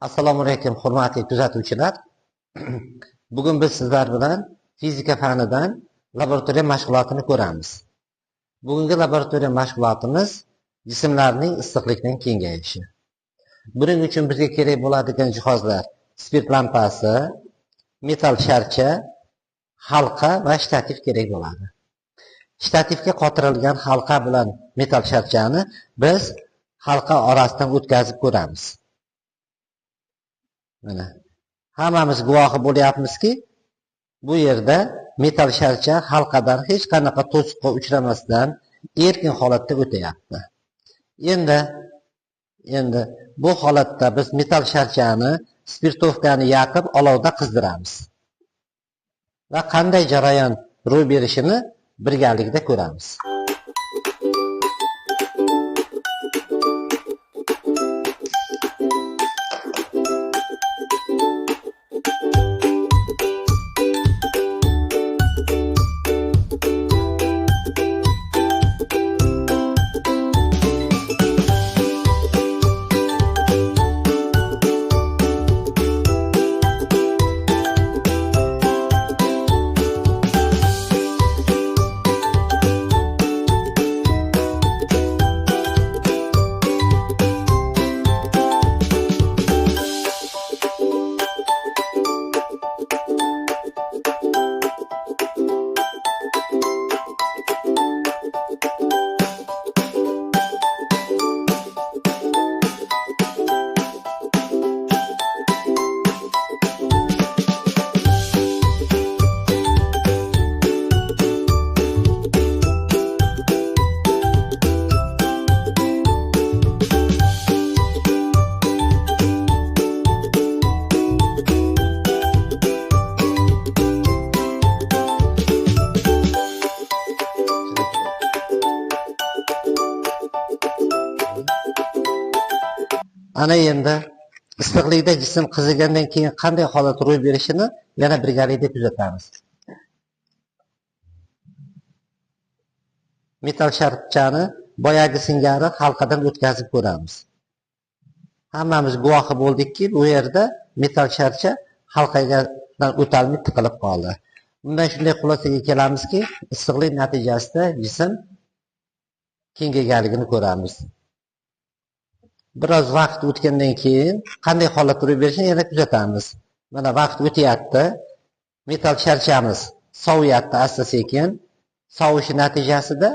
Assalomu alaykum hurmatli kuzatuvchilar. Bugun biz sizlar bilan fizika fanidan laboratoriya mashg'ulotini ko'ramiz. Bugungi laboratoriya mashg'ulotimiz jismlarning issiqlikdan kengayishi. Buning uchun bizga kerak bo'ladigan jihozlar spirt lampasi, metal sharcha, halqa va shtativ kerak bo'ladi. Shtativga qotirilgan halqa bilan metal sharchani biz halqa orasidan o'tkazib ko'ramiz. Mana hammamiz guvohi bo'lyapmizki, bu yerda metal sharcha halqadan hech qanaqa to'siqqa uchramasdan erkin holatda o'tayapti. Endi bu holatda biz metal sharchani spirtovkani yoqib olovda qizdiramiz va qanday jarayon ro'y berishini birgalikda ko'ramiz. Ana endi issiqlikda jism qizigandan keyin qanday holat ro'y berishini yana birgalikda kuzatamiz. Metal sharchani boyagi singari halqadan o'tkazib ko'ramiz. Hammamiz guvohi bo'ldikki, bu yerda metal sharcha halqadan o'tolmay tiqilib qoldi. Bundan shunday xulosaga kelamizki, issiqlik natijasida jism kengayganligini ko'ramiz. Biroz vaqt o'tgandan keyin qanday holat ro'y berishini yana kuzatamiz. Mana vaqt o'tyapti. Metal sharchamiz soviyapti asta-sekin. Sovishi natijasida